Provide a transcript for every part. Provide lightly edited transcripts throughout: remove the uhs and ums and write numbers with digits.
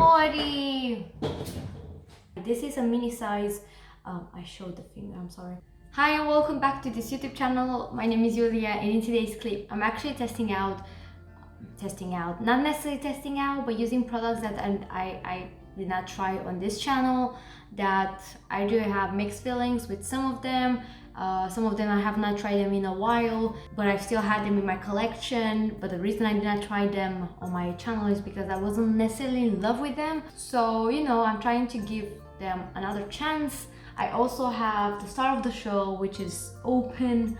Pore! This is a mini size. I showed the finger, I'm sorry. Hi and welcome back to this YouTube channel. My name is Julia and in today's clip I'm actually testing out, not necessarily testing out, but using products that I did not try on this channel, that I do have mixed feelings with some of them. Some of them I have not tried them in a while, but I still had them in my collection. But the reason I did not try them on my channel is because I wasn't necessarily in love with them. So, you know, I'm trying to give them another chance. I also have the star of the show, which is open.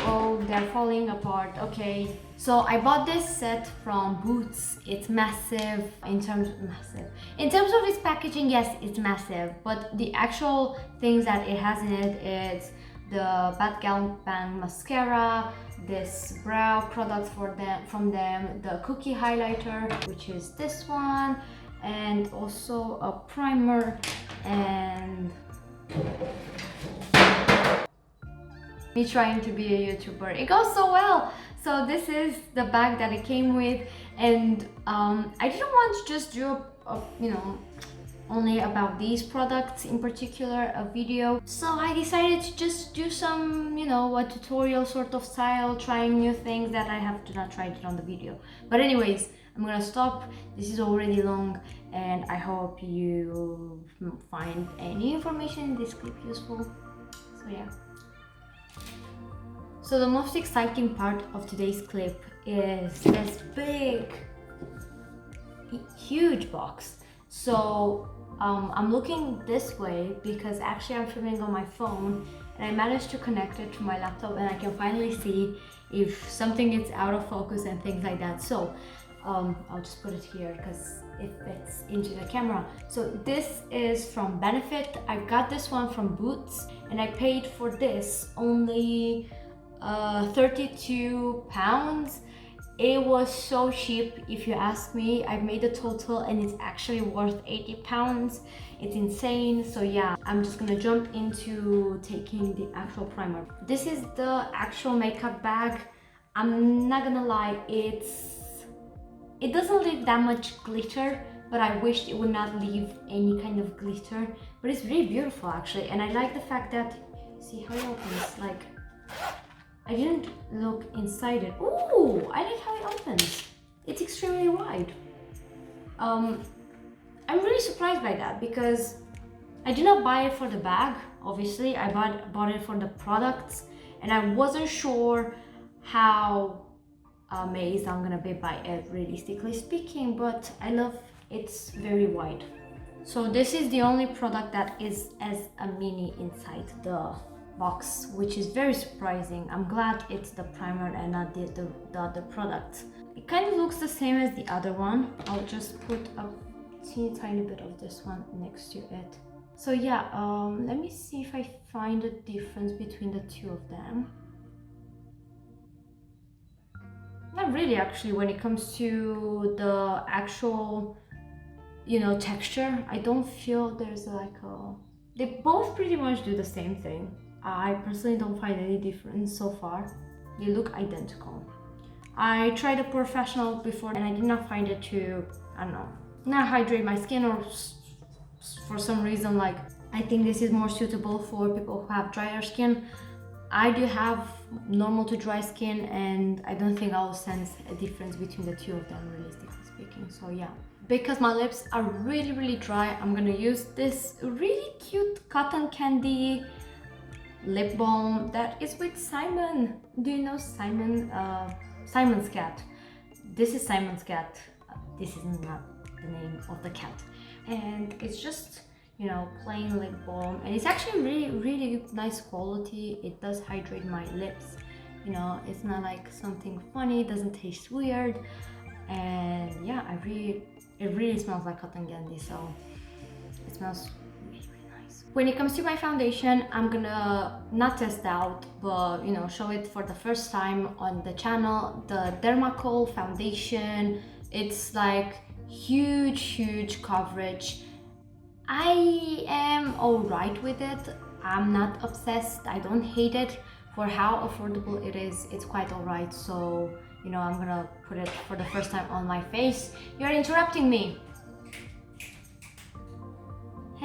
Oh, they're falling apart. Okay, so I bought this set from Boots. It's massive in terms of its packaging. Yes, it's massive, but the actual things that it has in it is the Bad Gal Bang mascara, this brow product from them, the cookie highlighter, which is this one, and also a primer, and me trying to be a YouTuber. It goes so well. So this is the bag that it came with, and I didn't want to just do you know, only about these products in particular, a video. So I decided to just do some, you know, a tutorial sort of style, trying new things that I have not tried it on the video. But anyways, I'm gonna stop. This is already long, and I hope you find any information in this clip useful. So yeah. So the most exciting part of today's clip is this big, huge box. So I'm looking this way because actually I'm filming on my phone, and I managed to connect it to my laptop, and I can finally see if something is out of focus and things like that. So I'll just put it here because it fits into the camera. So this is from Benefit. I got this one from Boots, and I paid for this only 32 pounds. It was so cheap if you ask me. I've made the total and it's actually worth 80 pounds. It's insane. So yeah, I'm just gonna jump into taking the actual primer. This is the actual makeup bag. I'm not gonna lie, it doesn't leave that much glitter, but I wished it would not leave any kind of glitter. But it's really beautiful actually, and I like the fact that, see how it opens, like, I didn't look inside it. Ooh, I like how it opens. It's extremely wide. I'm really surprised by that because I did not buy it for the bag. Obviously, I bought it for the products, and I wasn't sure how amazed I'm gonna be by it, realistically speaking. But I love it's very wide. So this is the only product that is as a mini inside the box, which is very surprising. I'm glad it's the primer and not the other product. It kind of looks the same as the other one. I'll just put a tiny bit of this one next to it. So yeah, let me see if I find a difference between the two of them. Not really actually, when it comes to the actual, you know, texture. I don't feel there's like a... They both pretty much do the same thing. I personally don't find any difference so far. They look identical. I tried a Porefessional before and I did not find it to, I don't know, not hydrate my skin, or for some reason, like, I think this is more suitable for people who have drier skin. I do have normal to dry skin, and I don't think I'll sense a difference between the two of them, realistically speaking. So yeah. Because my lips are really dry, I'm gonna use this really cute cotton candy lip balm that is with Simon. Do you know Simon? Simon's cat. This is Simon's cat. This is not the name of the cat. And it's just, you know, plain lip balm, and it's actually really nice quality. It does hydrate my lips. You know, it's not like something funny. It doesn't taste weird, and yeah, it really smells like cotton candy. So it smells really nice. When it comes to my foundation, I'm gonna not test out, but, you know, show it for the first time on the channel. The Dermacol foundation. It's like huge coverage. I am alright with it. I'm not obsessed. I don't hate it. For how affordable it is, it's quite alright. So, you know, I'm gonna put it for the first time on my face. You're interrupting me.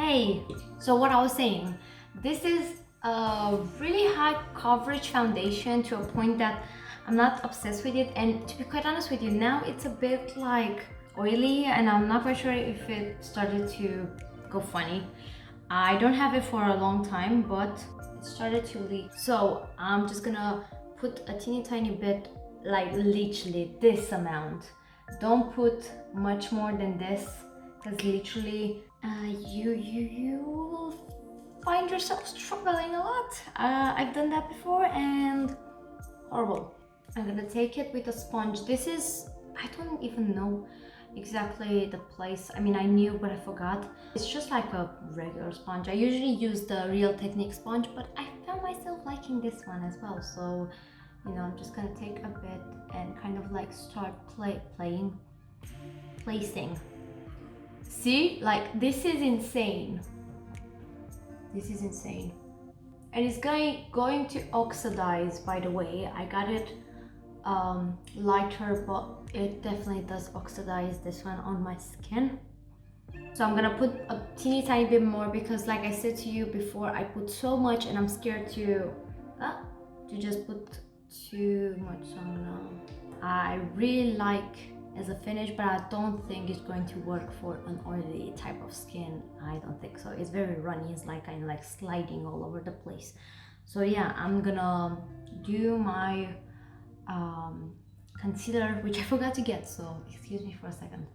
Hey, so what I was saying, this is a really high coverage foundation to a point that I'm not obsessed with it, and to be quite honest with you, now it's a bit like oily and I'm not quite sure if it started to go funny. I don't have it for a long time, but it started to leak. So I'm just gonna put a teeny tiny bit, like literally this amount. Don't put much more than this, because literally you will find yourself struggling a lot. I've done that before and horrible. I'm gonna take it with a sponge. This is, I don't even know exactly the place. I mean, I knew, but I forgot. It's just like a regular sponge. I usually use the Real Technique sponge, but I found myself liking this one as well. So, you know, I'm just gonna take a bit and kind of like start placing. See, like this is insane. This is insane. And it's going to oxidize, by the way. I got it lighter, but it definitely does oxidize this one on my skin. So I'm gonna put a teeny tiny bit more because, like I said to you before, I put so much and I'm scared to just put too much. So I really like as a finish, but I don't think it's going to work for an oily type of skin. I don't think so. It's very runny. It's like kind of like sliding all over the place. So yeah, I'm gonna do my concealer, which I forgot to get, so excuse me for a second.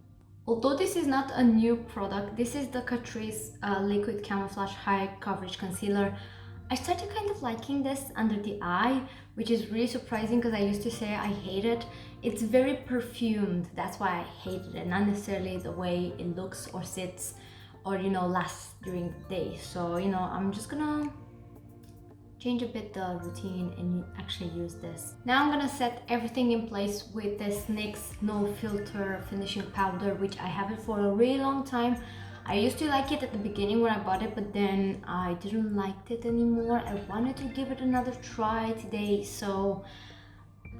Although this is not a new product, this is the Catrice Liquid Camouflage High Coverage Concealer. I started kind of liking this under the eye, which is really surprising because I used to say I hate it. It's very perfumed, that's why I hated it, not necessarily the way it looks or sits or, you know, lasts during the day. So, you know, I'm just gonna change a bit the routine and actually use this. Now I'm gonna set everything in place with this NYX No Filter Finishing Powder, which I have it for a really long time. I used to like it at the beginning when I bought it, but then I didn't like it anymore. I wanted to give it another try today, so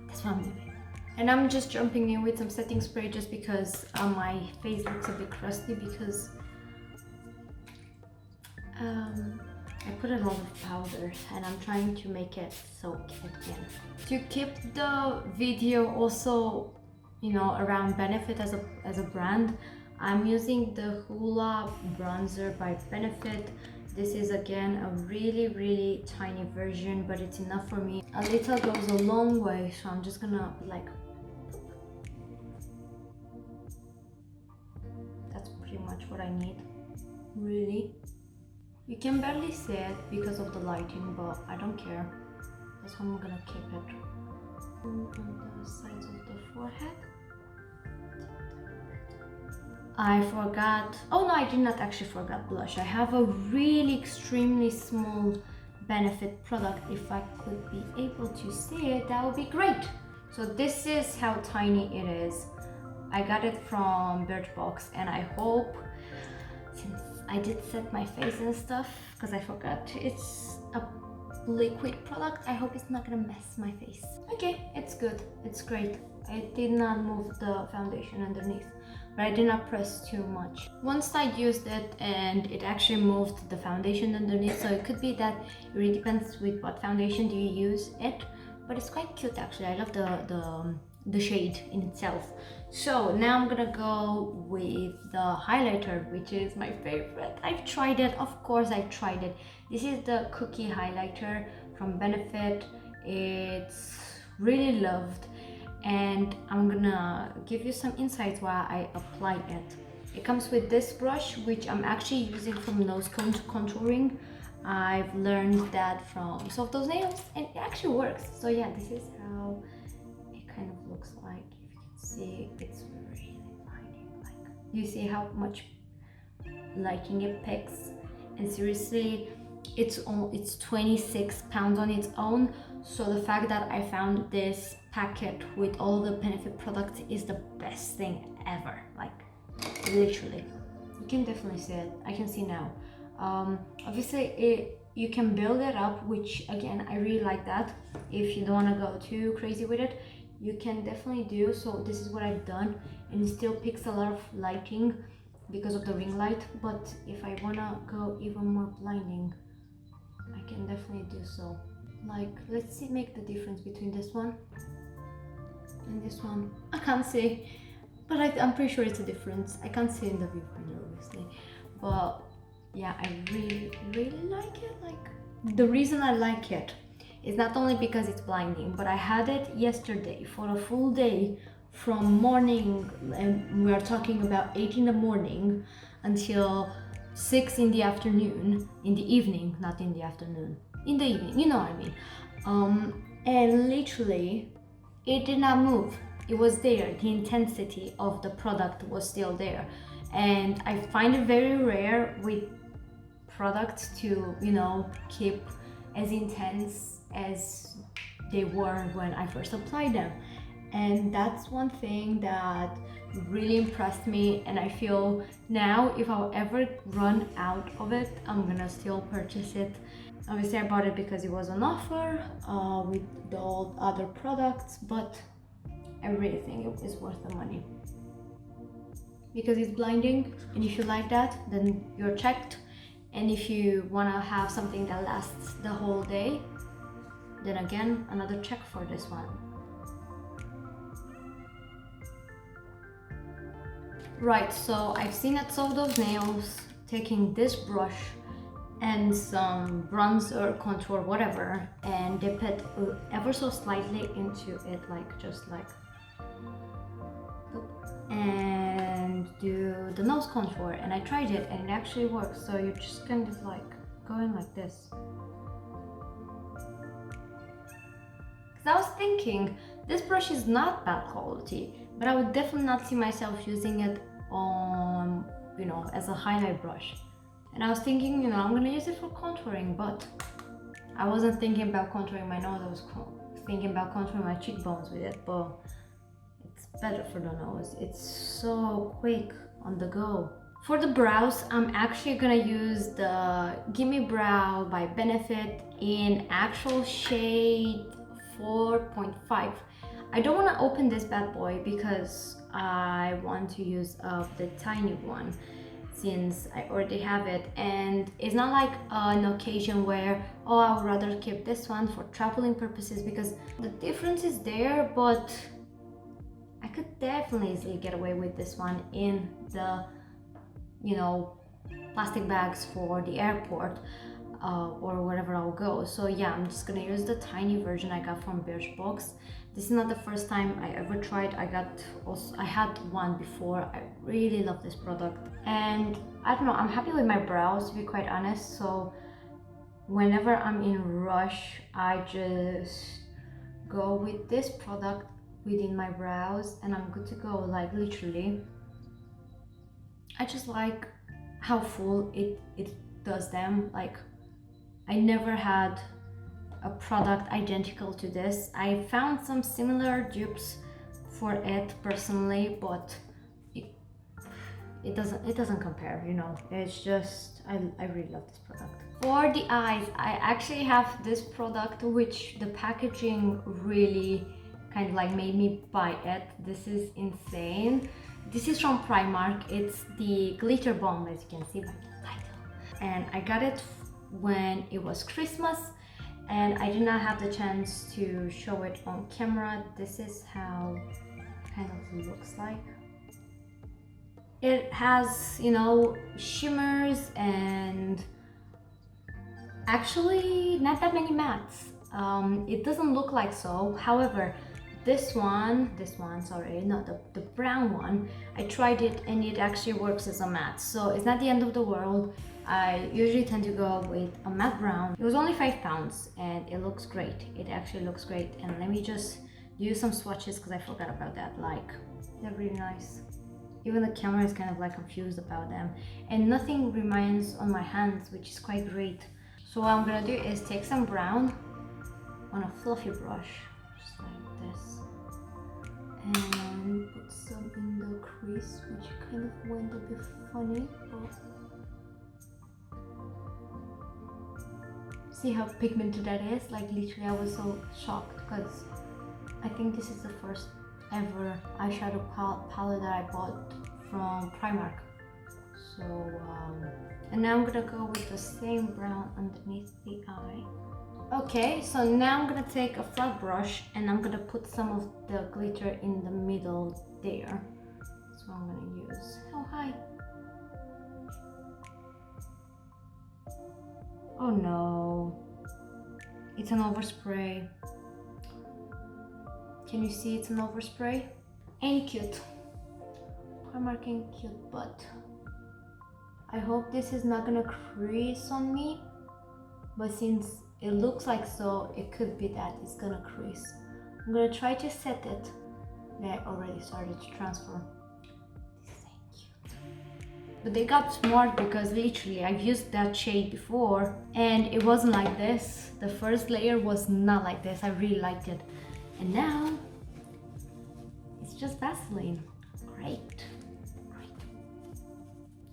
that's what I'm doing. And I'm just jumping in with some setting spray just because my face looks a bit crusty because I put a lot of powder and I'm trying to make it soak again. To keep the video also, you know, around Benefit as a brand, I'm using the Hoola bronzer by Benefit. This is again a really tiny version, but it's enough for me. A little goes a long way, so I'm just gonna like, that's pretty much what I need, really. You can barely see it because of the lighting, but I don't care. That's how I'm gonna keep it. On the sides of the forehead. I forgot. Oh no, I did not actually forget blush. I have a really extremely small Benefit product. If I could be able to see it, that would be great. So this is how tiny it is. I got it from Birchbox, and I hope, since I did set my face and stuff because I forgot, it's a liquid product, I hope it's not gonna mess my face. Okay, it's good, it's great. I did not move the foundation underneath, but I did not press too much. Once I used it and it actually moved the foundation underneath, so it could be that it really depends with what foundation do you use it, but it's quite cute actually. I love the shade in itself. So now I'm gonna go with the highlighter, which is my favorite. I've tried it, of course I tried it. This is the Cookie highlighter from Benefit. It's really loved, and I'm gonna give you some insights while I apply it. It comes with this brush, which I'm actually using from nose contouring. I've learned that from Soft Those Nails, and it actually works. So yeah, this is how it kind of looks like. If you can see, it's really lighting. Like, you see how much lighting it picks, and seriously, it's 26 pounds on its own. So the fact that I found this packet with all the Benefit products is the best thing ever. Like, literally, you can definitely see it. I can see now. Obviously you can build it up, which again I really like that. If you don't want to go too crazy with it, you can definitely do so. This is what I've done, and it still picks a lot of lighting. because of the ring light, but if I wanna go even more blinding, I can definitely do so. Like, let's see, make the difference between this one and this one. I can't see, but I'm pretty sure it's a difference. I can't see in the viewfinder obviously, but yeah, I really like it. Like, the reason I like it is not only because it's blinding, but I had it yesterday for a full day, from morning, and we are talking about 8 in the morning until 6 in the afternoon, in the evening, not in the afternoon, in the evening, you know what I mean. And literally it did not move. It was there. The intensity of the product was still there, and I find it very rare with products to, you know, keep as intense as they were when I first applied them. And that's one thing that really impressed me, and I feel now if I'll ever run out of it, I'm gonna still purchase it. Obviously I bought it because it was on offer with the old other products, but I really think it is worth the money because it's blinding, and if you like that, then you're checked. And if you want to have something that lasts the whole day, then again, another check for this one. Right, so I've seen at Solve Those Nails taking this brush and some bronzer, contour, whatever, and dip it ever so slightly into it, like just like, and do the nose contour. And I tried it and it actually works. So you're just kind of like going like this. Because I was thinking this brush is not bad quality, but I would definitely not see myself using it on, you know, as a highlight brush. And I was thinking, you know, I'm gonna use it for contouring, but I wasn't thinking about contouring my nose. I was thinking about contouring my cheekbones with it, but it's better for the nose. It's so quick on the go. For the brows, I'm actually gonna use the Gimme Brow by Benefit in actual shade 4.5. I don't want to open this bad boy because I want to use the tiny one, since I already have it, and it's not like an occasion where, oh, I would rather keep this one for traveling purposes, because the difference is there, but I could definitely easily get away with this one in the, you know, plastic bags for the airport or wherever I'll go. So yeah, I'm just gonna use the tiny version I got from Birchbox. This is not the first time I ever tried. I had one before. I really love this product, and I don't know, I'm happy with my brows, to be quite honest. So whenever I'm in rush, I just go with this product within my brows and I'm good to go. Like, literally, I just like how full it does them. Like, I never had a product identical to this. I found some similar dupes for it personally, but it doesn't compare, you know. It's just, I really love this product. For the eyes, I actually have this product which the packaging really kind of like made me buy it. This is insane. This is from Primark. It's the Glitter Balm, as you can see by the title. And I got it when it was Christmas, and I did not have the chance to show it on camera. This is how it kind of looks like. It has, you know, shimmers and actually not that many mattes. It doesn't look like so. However, this one, sorry, not the brown one, I tried it and it actually works as a matte. So it's not the end of the world. I usually tend to go with a matte brown. It was only £5 and it looks great. It actually looks great. And let me just do some swatches because I forgot about that. Like, they're really nice. Even the camera is kind of like confused about them. And nothing remains on my hands, which is quite great. So what I'm gonna do is take some brown on a fluffy brush, just like this, and put some in the crease, which kind of went a bit funny, but see how pigmented that is? Like, literally I was so shocked because I think this is the first ever eyeshadow palette that I bought from Primark. So, and now I'm gonna go with the same brown underneath the eye. Okay, so now I'm gonna take a flat brush and I'm gonna put some of the glitter in the middle there. That's what I'm gonna use. Oh, hi. Oh no. It's an overspray. Can you see it's an overspray? Ain't cute. Primark ain't cute, but I hope this is not gonna crease on me. But since it looks like so, it could be that it's gonna crease. I'm gonna try to set it. They already started to transfer. This ain't cute. But they got smart because literally I've used that shade before and it wasn't like this. The first layer was not like this. I really liked it. And now it's just Vaseline. Great. Great.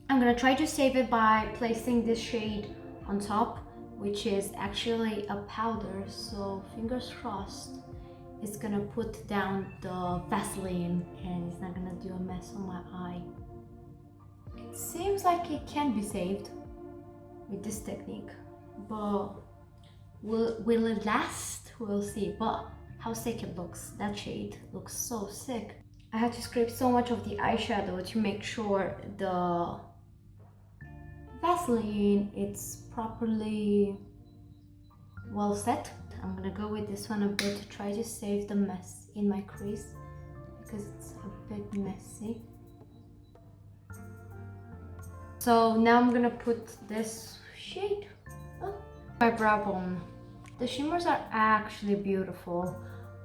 I'm gonna try to save it by placing this shade on top, which is actually a powder, so fingers crossed it's gonna put down the Vaseline and it's not gonna do a mess on my eye. It seems like it can be saved with this technique, but will it last? We'll see. But how sick it looks. That shade looks so sick. I had to scrape so much of the eyeshadow to make sure the Vaseline it's properly well set. I'm gonna go with this one a bit to try to save the mess in my crease because it's a bit messy. So now I'm gonna put this shade on my brow bone. The shimmers are actually beautiful.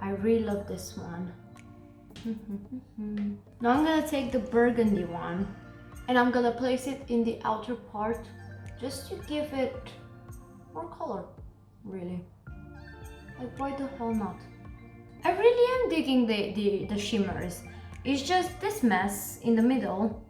I really love this one. Now I'm gonna take the burgundy one and I'm gonna place it in the outer part just to give it more color, really. Like, why the hell not? I really am digging the shimmers. It's just this mess in the middle.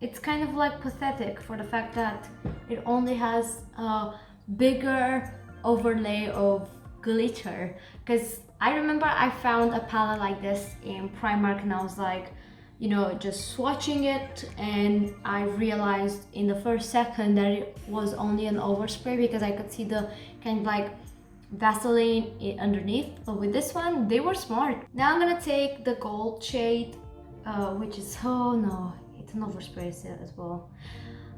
It's kind of like pathetic for the fact that it only has a bigger overlay of glitter. Because I remember I found a palette like this in Primark and I was like, you know, just swatching it, and I realized in the first second that it was only an overspray because I could see the kind of like Vaseline underneath. But with this one, they were smart. Now I'm gonna take the gold shade, which is, oh no, it's an overspray as well.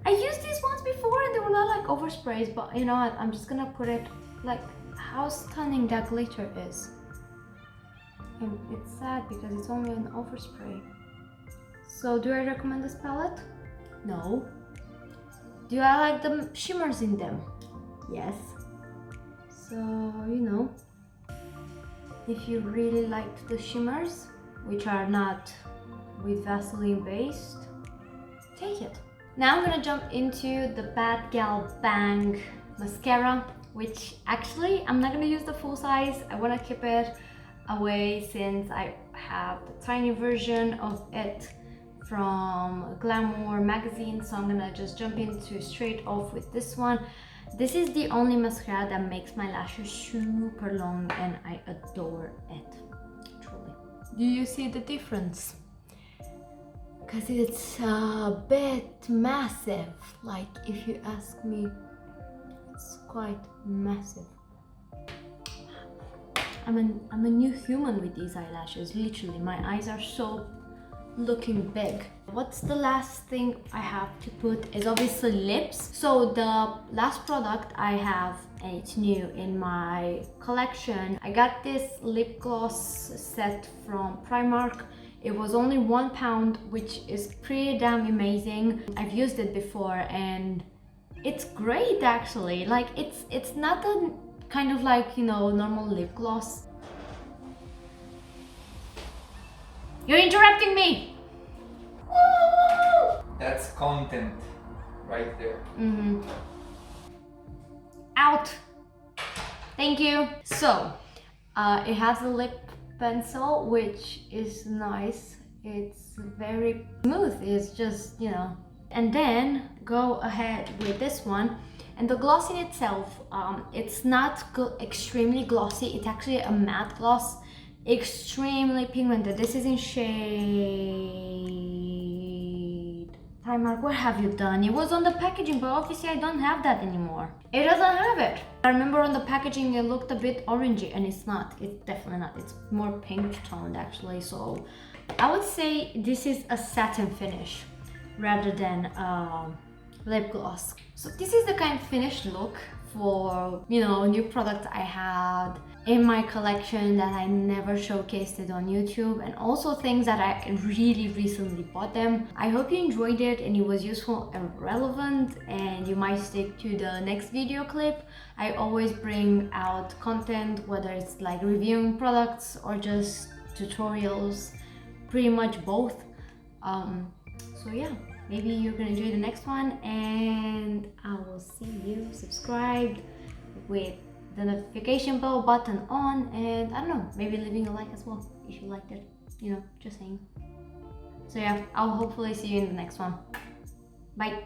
I used these ones before and they were not like oversprays, but you know what, I'm just gonna put it like how stunning that glitter is. And it's sad because it's only an overspray. So do I recommend this palette? No. Do I like the shimmers in them? Yes. So, you know, if you really liked the shimmers, which are not with Vaseline based, take it. Now I'm gonna jump into the Bad Gal Bang mascara, which actually I'm not gonna use the full size. I wanna keep it away since I have the tiny version of it from Glamour magazine, so I'm gonna just jump into straight off with this one. This is the only mascara that makes my lashes super long and I adore it, truly. Do you see the difference? Because it's a bit massive, like if you ask me, it's quite massive. I'm a new human with these eyelashes, literally. My eyes are so looking big. What's the last thing I have to put is obviously lips. So the last product I have, and it's new in my collection, I got this lip gloss set from Primark. It was only £1, which is pretty damn amazing. I've used it before and it's great actually. Like it's not a kind of like, you know, normal lip gloss. You're interrupting me! That's content right there. Out! Thank you! So, it has a lip pencil, which is nice. It's very smooth, it's just, you know. And then go ahead with this one. And the gloss in itself, it's not extremely glossy, it's actually a matte gloss. Extremely pigmented. This is in shade Primark, what have you done? It was on the packaging, but obviously I don't have that anymore. It doesn't have it. I remember on the packaging it looked a bit orangey, and it's not. It's definitely not. It's more pink toned actually. So I would say this is a satin finish rather than lip gloss. So this is the kind of finished look for, you know, new products I had in my collection that I never showcased it on YouTube, and also things that I really recently bought them. I hope you enjoyed it and it was useful and relevant, and you might stick to the next video clip. I always bring out content, whether it's like reviewing products or just tutorials, pretty much both. So yeah, maybe you're gonna enjoy the next one, and I will see you subscribed with the notification bell button on, and I don't know, maybe leaving a like as well if you liked it, you know, just saying. So yeah, I'll hopefully see you in the next one. Bye.